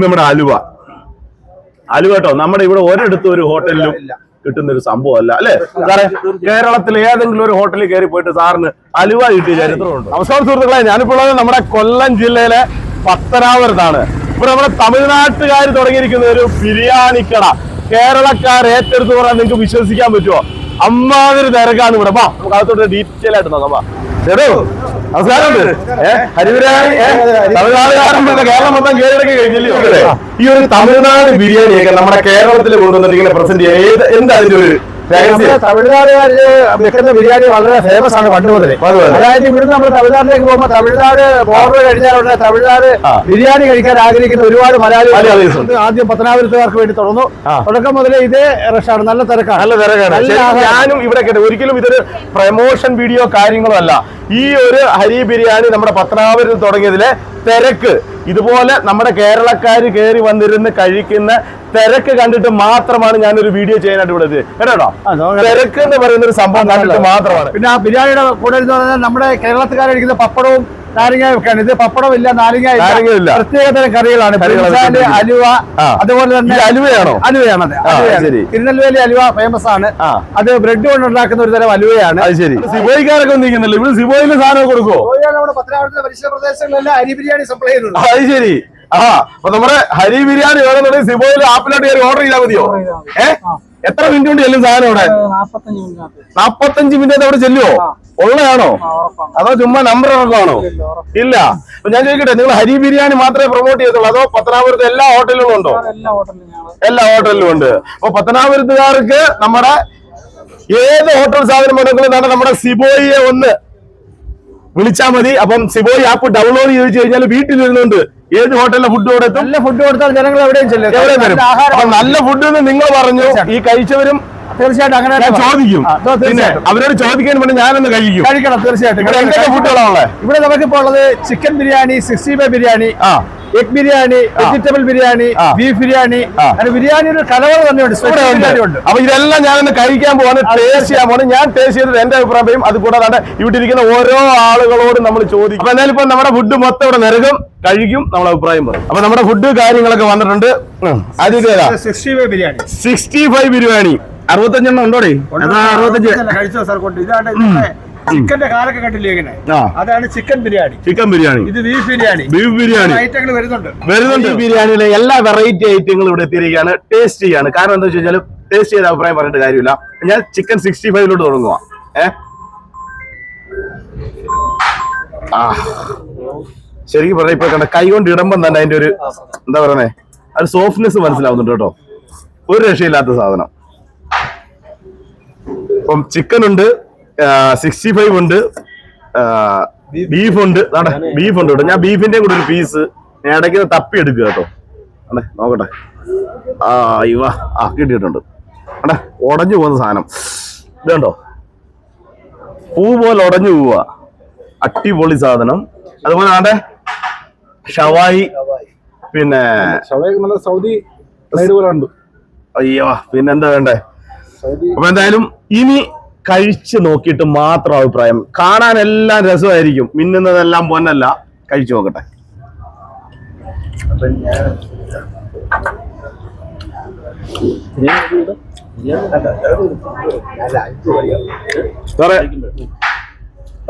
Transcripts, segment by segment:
നമ്മുടെ അലുവ കേട്ടോ നമ്മുടെ ഇവിടെ ഒരിടത്തും ഒരു ഹോട്ടലിലും കിട്ടുന്ന ഒരു സംഭവമല്ല അല്ലെ സാറേ. കേരളത്തിൽ ഏതെങ്കിലും ഒരു ഹോട്ടലിൽ കയറി പോയിട്ട് സാറിന് അലുവ കിട്ടിയ ചരിത്രമുണ്ട്. നമസ്കാരം സുഹൃത്തുക്കളെ, ഞാനിപ്പോൾ ഉള്ളത് നമ്മുടെ കൊല്ലം ജില്ലയിലെ പത്തനാപുരത്താണ്. ഇവിടെ നമ്മുടെ തമിഴ്നാട്ടുകാർ തുടങ്ങിയിരിക്കുന്ന ഒരു ബിരിയാണിക്കട കേരളക്കാർ ഏറ്റെടുത്ത് പറയാൻ നിങ്ങൾക്ക് വിശ്വസിക്കാൻ പറ്റുമോ? അമ്മാതിരി തിരക്കാണ് ഇവിടെ. നമുക്ക് അകത്തോട്ട് ഡീറ്റെയിൽ ആയിട്ട് നോക്കാം. ചേട്ടോ നമസ്കാരമുണ്ട്. ഹരിബിരിയാണി തമിഴ്നാടുകാരൻ കേരളം മൊത്തം കീഴടക്കി കഴിഞ്ഞില്ലേ? ഈ ഒരു തമിഴ്നാട് ബിരിയാണിയൊക്കെ നമ്മുടെ കേരളത്തിൽ കൊണ്ടുവന്നിട്ട് ഇങ്ങനെ പ്രസന്റ് ചെയ്യാൻ എന്താ അതിന്റെ ഒരു തമിഴ്നാടുകാര് വെക്കുന്ന ബിരിയാണി വളരെ ഫേമസ് ആണ് പണ്ട് മുതലേ. അതായത് ഇവിടുന്ന് നമ്മൾ തമിഴ്നാട്ടിലേക്ക് പോകുമ്പോൾ തമിഴ്നാട് ബോർഡർ കഴിഞ്ഞാൽ തമിഴ്നാട് ബിരിയാണി കഴിക്കാൻ ആഗ്രഹിക്കുന്ന ഒരുപാട് മലയാളികൾ ആദ്യം പത്തനാപുരത്തുകാർക്ക് വേണ്ടി തുറന്നു. തുടക്കം മുതലേ ഇതേ റഷാണ്, നല്ല തിരക്കാണ്. നല്ല തിരക്കാണ്. ഞാനും ഇവിടെ കേട്ടോ, ഒരിക്കലും ഇതൊരു പ്രമോഷൻ വീഡിയോ കാര്യങ്ങളും അല്ല. ഈ ഒരു ഹരി ബിരിയാണി നമ്മുടെ പത്തനാപുരത്ത് തുടങ്ങിയതിലെ തിരക്ക് ഇതുപോലെ നമ്മുടെ കേരളക്കാര് കയറി വന്നിരുന്ന് കഴിക്കുന്ന തിരക്ക് കണ്ടിട്ട് മാത്രമാണ് ഞാനൊരു വീഡിയോ ചെയ്യാനായിട്ട് ഇവിടെ കേട്ടോ. തിരക്ക് എന്ന് പറയുന്ന ഒരു സംഭവം കണ്ടിട്ട് മാത്രമാണ്. പിന്നെ ആ ബിരിയാണിയുടെ കൂടെ നമ്മുടെ കേരളത്തുകാർ കഴിക്കുന്ന പപ്പടവും നാരങ്ങയൊക്കെയാണ്. ഇത് പപ്പടമില്ല, നാരങ്ങയില്ല, പ്രത്യേകതരം കറികളാണ്. അലുവ, അതുപോലെ തന്നെ അലുവയാണോ? അലുവയാണ്. തിരുനെൽവേലി അലുവ ഫേമസ് ആണ്. അത് ബ്രെഡ് കൊണ്ട് ഉണ്ടാക്കുന്ന ഒരു തരം അലുവയാണ്. അത് ശരി. സിബോയിക്കാരൊക്കെ ഒന്നിരിക്കുന്നില്ല ഇവിടെ. സിബോയിൽ സാധനം കൊടുക്കുമോ? നമ്മുടെ പത്തനാപുരത്തെ പരിസര പ്രദേശങ്ങളിലെല്ലാം അരി ബിരിയാണി സപ്ലൈ ചെയ്യുന്നുണ്ട്. അത് ശരി. അപ്പൊ നമ്മുടെ ഹരി ബിരിയാണി വേണമെന്നുണ്ടെങ്കിൽ സിബോയിൽ ആപ്പിലോട്ട് കയറി ഓർഡർ ചെയ്താൽ മതിയോ? എത്ര മിനിറ്റ് കൊണ്ട് ചെല്ലും സാധനം ഇവിടെ? 45 മിനിറ്റ് അവിടെ ചെല്ലുവോ? ഉള്ളതാണോ അതോ ചുമ്മാ നമ്പർ ഉള്ളതാണോ? ഇല്ല. അപ്പൊ ഞാൻ ചോദിക്കട്ടെ, നിങ്ങൾ ഹരി ബിരിയാണി മാത്രമേ പ്രൊമോട്ട് ചെയ്യത്തുള്ളൂ അതോ പത്തനാപുരത്ത് എല്ലാ ഹോട്ടലിലും ഉണ്ടോ? എല്ലാ ഹോട്ടലിലും ഉണ്ട്. അപ്പൊ പത്തനാപുരത്തുകാർക്ക് നമ്മുടെ ഏത് ഹോട്ടൽ സാധനം ഉണ്ടെങ്കിലും നമ്മുടെ സിബോയിയെ ഒന്ന് വിളിച്ചാൽ മതി. അപ്പം സിബോയി ആപ്പ് ഡൗൺലോഡ് ചെയ്ത് കഴിഞ്ഞാൽ വീട്ടിലിരുന്നുണ്ട് ഏത് ഹോട്ടലിലെ ഫുഡ് കൊടുത്തും നല്ല ഫുഡ് കൊടുത്താൽ ജനങ്ങൾ എവിടെയും ചെല്ലും. അപ്പൊ നല്ല ഫുഡ് എന്ന് നിങ്ങൾ പറഞ്ഞു, ഈ കഴിച്ചവരും തീർച്ചയായിട്ടും അങ്ങനെ ചോദിക്കും. പിന്നെ അവരോട് ചോദിക്കാൻ വേണ്ടി ഞാനൊന്ന് കഴിക്കണം. തീർച്ചയായിട്ടും എന്തൊക്കെ ഫുഡുകളാണ് ഇവിടെ നമുക്കിപ്പോ ഉള്ളത്? Chicken biryani, 65 biryani, egg biryani, vegetable biryani, beef biryani, അങ്ങനെ ബിരിയാണിയുടെ കലകൾ തന്നെയുണ്ട്. അപ്പൊ ഇതെല്ലാം ഞാനൊന്ന് കഴിക്കാൻ പോവാണ്, ടേസ്റ്റ് ചെയ്യാൻ പോവാണ്. ഞാൻ ടേസ്റ്റ് ചെയ്തിട്ട് എന്റെ അഭിപ്രായം അത് കൂടാതെ ഇവിടെ ഇരിക്കുന്ന ഓരോ ആളുകളോടും നമ്മൾ ചോദിക്കും. അപ്പൊ എന്നാലും ഇപ്പൊ നമ്മുടെ ഫുഡ് മൊത്തം ഇവിടെ നിരക്കും, കഴിക്കും, നമ്മളെ അഭിപ്രായം പറയും. അപ്പൊ നമ്മുടെ ഫുഡ് കാര്യങ്ങളൊക്കെ വന്നിട്ടുണ്ട്. 65 ബിരിയാണി, 65 ബിരിയാണി 65 ഉണ്ടോടെ? 65 കഴിച്ചോ സാർ? കൊണ്ട് ഇതാണ് ചിക്കന്റെ കാലൊക്കെ കണ്ടില്ലേ ഇങ്ങനെ? അതാണ് ചിക്കൻ ബിരിയാണി. ചിക്കൻ ബിരിയാണി, ഇത് ബീഫ് ബിരിയാണി. ബീഫ് ബിരിയാണി ഐറ്റങ്ങൾ വരുന്നുണ്ട്. ബിരിയാണിയിലെ എല്ലാ വെറൈറ്റി ഐറ്റങ്ങളും ഇവിടെ എത്തിയിരിക്കുകയാണ്. ടേസ്റ്റ് ചെയ്യാണ്. കാരണം എന്താ വെച്ച് കഴിഞ്ഞാൽ ടേസ്റ്റ് ചെയ്ത അഭിപ്രായം പറഞ്ഞിട്ട് കാര്യമില്ല. ഞാൻ ചിക്കൻ 65 തുടങ്ങുക. ശരിക്കും പറഞ്ഞ ഇപ്പൊ കണ്ട കൈ കൊണ്ട് ഇടുമ്പം തന്നെ അതിന്റെ ഒരു എന്താ പറയുന്നേ, അത് സോഫ്റ്റ്നെസ് മനസ്സിലാവുന്നുണ്ട് കേട്ടോ. ഒരു രക്ഷയില്ലാത്ത സാധനം. ഇപ്പം ചിക്കൻ ഉണ്ട്, 65 ഉണ്ട്, ബീഫ് ഉണ്ട്. ബീഫ് ഉണ്ട് കേട്ടോ. ഞാൻ ബീഫിന്റെ കൂടെ ഒരു പീസ് ഞാൻ ഇടയ്ക്ക് തപ്പി എടുക്കുക കേട്ടോ. അതെ നോക്കട്ടെ. കിട്ടിയിട്ടുണ്ട്. അതെ ഉടഞ്ഞു പോകുന്ന സാധനം ഇത് കണ്ടോ, പൂ പോലെ ഉടഞ്ഞു പോവുക. അടിപൊളി സാധനം. അതുപോലെ ആണ്ടെ ഷവായി, പിന്നെ സൗദി അയ്യോ പിന്നെന്താ വേണ്ടേ? അപ്പൊ എന്തായാലും ഇനി കഴിച്ച് നോക്കിയിട്ട് മാത്രം അഭിപ്രായം. കാണാനെല്ലാം രസമായിരിക്കും, മിന്നുന്നതെല്ലാം പൊന്നല്ല. കഴിച്ചു നോക്കട്ടെ.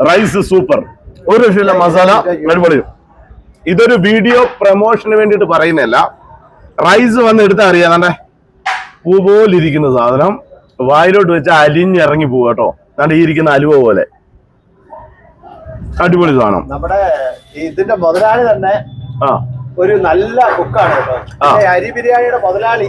റൈസ് സൂപ്പർ, ഒരു രക്ഷയില്ല. മസാല അടിപൊളി. ഇതൊരു വീഡിയോ പ്രൊമോഷന് വേണ്ടിയിട്ട് പറയുന്നതല്ല. റൈസ് വന്ന് എടുത്താൽ അറിയാം, നല്ല പൂ പോലിരിക്കുന്ന സാധനം വായിലോട്ട് വെച്ചാൽ അലിഞ്ഞിറങ്ങി പോവുക കേട്ടോ. അതാണ്ട് ഈ ഇരിക്കുന്ന അലുവ പോലെ അടിപൊളി സാധനം. നമ്മുടെ ഇതിന്റെ മുതലാളി തന്നെ ഒരു നല്ല കുക്കാണ് കേട്ടോ. അരി ബിരിയാണിയുടെ മുതലാളി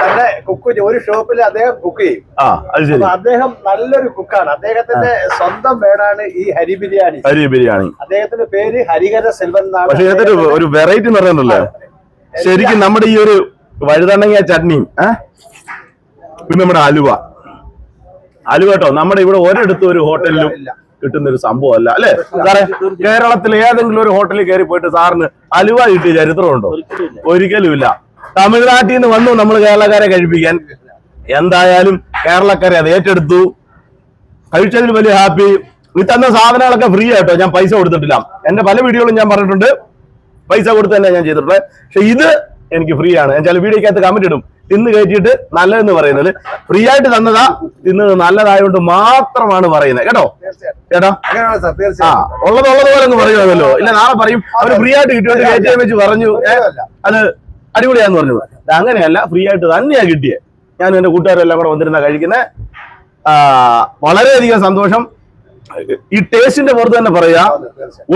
തന്നെ കുക്ക്, ഒരു ഷോപ്പിൽ അദ്ദേഹം കുക്ക് ചെയ്യും. അദ്ദേഹം നല്ലൊരു കുക്കാണ്. അദ്ദേഹത്തിന്റെ സ്വന്തം പേരാണ് ഈ ഹരി ബിരിയാണി. അദ്ദേഹത്തിന്റെ പേര് ഹരിഹര സെൽവൻ എന്നാണ്. പക്ഷേ ഒരു വെറൈറ്റി എന്ന് പറയുന്നുണ്ടല്ലോ ശരിക്കും നമ്മുടെ ഈ ഒരു വഴുതണങ്ങിയ ചട്നിയും പിന്നെ നമ്മുടെ അലുവ കേട്ടോ. നമ്മുടെ ഇവിടെ ഒരിടത്തും ഒരു ഹോട്ടലിലും കിട്ടുന്ന ഒരു സംഭവമല്ല അല്ലെ സാറേ. കേരളത്തിൽ ഏതെങ്കിലും ഒരു ഹോട്ടലിൽ കയറി പോയിട്ട് സാറിന് അലുവ കിട്ടിയ ചരിത്രമുണ്ടോ? ഒരിക്കലും ഇല്ല. തമിഴ്നാട്ടിൽ നിന്ന് വന്നു നമ്മൾ കേരളക്കാരെ കഴിപ്പിക്കാൻ. എന്തായാലും കേരളക്കാരെ അത് ഏറ്റെടുത്തു. കഴിച്ചതിൽ വലിയ ഹാപ്പി. ഈ തന്ന സാധനങ്ങളൊക്കെ ഫ്രീ ആയിട്ടോ, ഞാൻ പൈസ കൊടുത്തിട്ടില്ല. എന്റെ പല വീഡിയോകളും ഞാൻ പറഞ്ഞിട്ടുണ്ട്, പൈസ കൊടുത്ത് തന്നെ ഞാൻ ചെയ്തിട്ടുള്ളത്. പക്ഷെ ഇത് എനിക്ക് ഫ്രീ ആണ്. ഞാൻ ചില വീഡിയോക്കകത്ത് കമന്റ് ഇടും, തിന്ന് കയറ്റിയിട്ട് നല്ലതെന്ന് പറയുന്നത്. ഫ്രീ ആയിട്ട് തന്നതാ, തിന്നത് നല്ലതായതുകൊണ്ട് മാത്രമാണ് പറയുന്നത് കേട്ടോ ചേട്ടാ. ആ ഉള്ളത് പോലെ അങ്ങ് പറയുമല്ലോ. ഇല്ല നാളെ പറയും അവര് ഫ്രീ ആയിട്ട് കിട്ടിയോണ്ട് കയറ്റി വെച്ച് പറഞ്ഞു അത് അടിപൊളിയാന്ന് പറഞ്ഞു. അങ്ങനെയല്ല, ഫ്രീ ആയിട്ട് തന്നെയാ കിട്ടിയത്. ഞാനും എന്റെ കൂട്ടുകാരെല്ലാം കൂടെ വന്നിരുന്ന കഴിക്കുന്നത്. വളരെയധികം സന്തോഷം. ഈ ടേസ്റ്റിന്റെ പുറത്ത് തന്നെ പറയാ,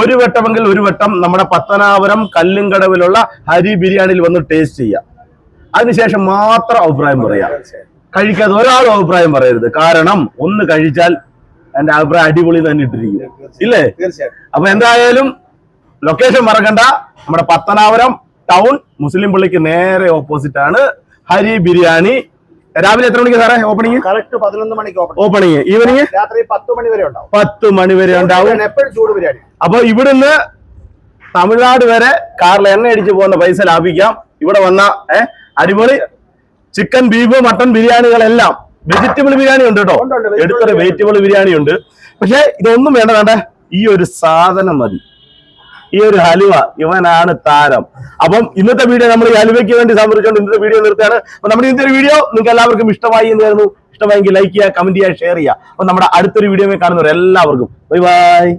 ഒരു വട്ടമെങ്കിൽ ഒരു വട്ടം നമ്മുടെ പത്തനാപുരം കല്ലുംകടവിലുള്ള ഹരി ബിരിയാണിയിൽ വന്ന് ടേസ്റ്റ് ചെയ്യാം. അതിനുശേഷം മാത്രം അഭിപ്രായം പറയാം. കഴിക്കാതെ ഒരാളും അഭിപ്രായം പറയരുത്. കാരണം ഒന്ന് കഴിച്ചാൽ എന്റെ അഭിപ്രായം അടിപൊളി തന്നെ ഇട്ടിരിക്കും, ഇല്ലേ? അപ്പൊ എന്തായാലും ലൊക്കേഷൻ മറക്കണ്ട. നമ്മുടെ പത്തനാപുരം ടൗൺ മുസ്ലിം പള്ളിക്ക് നേരെ ഓപ്പോസിറ്റ് ആണ് ഹരി ബിരിയാണി. രാവിലെ എത്ര മണിക്ക് സാറേ ഓപ്പണിംഗ്? കറക്റ്റ് 11 മണിക്ക് ഓപ്പണിംഗ്. ഈവനിങ് രാത്രി 10 മണി വരെ ഉണ്ടാവും. 10 മണി വരെ ഉണ്ടാവും. എപ്പോഴും ചൂട് ബിരിയാണി. അപ്പൊ ഇവിടുന്ന് തമിഴ്നാട് വരെ കാറിൽ എണ്ണ അടിച്ചു പോകുന്ന പൈസ ലാഭിക്കാം. ഇവിടെ വന്ന അടിപൊളി ചിക്കൻ, ബീഫ്, മട്ടൺ ബിരിയാണികളെല്ലാം. വെജിറ്റബിൾ ബിരിയാണി ഉണ്ട് കേട്ടോ, എടുത്തൊരു വെജിറ്റബിൾ ബിരിയാണി ഉണ്ട്. പക്ഷെ ഇതൊന്നും വേണ്ട, ഈ ഒരു സാധനം മതി, ഈ ഒരു ഹലുവ. ഇവനാണ് താരം. അപ്പം ഇന്നത്തെ വീഡിയോ നമ്മൾ ഈ ഹലുവയ്ക്ക് വേണ്ടി സമർപ്പിച്ചുകൊണ്ട് ഇന്നത്തെ വീഡിയോ നിർത്തുകയാണ്. അപ്പൊ നമ്മുടെ ഇന്നത്തെ ഒരു വീഡിയോ നിങ്ങൾക്ക് എല്ലാവർക്കും ഇഷ്ടമായി എന്ന് കരുതുന്നു. ഇഷ്ടമായെങ്കിൽ ലൈക്ക് ചെയ്യുക, കമന്റ് ചെയ്യുക, ഷെയർ ചെയ്യുക. അപ്പൊ നമ്മുടെ അടുത്തൊരു വീഡിയോ കാണുന്നവർ എല്ലാവർക്കും ബൈ ബൈ.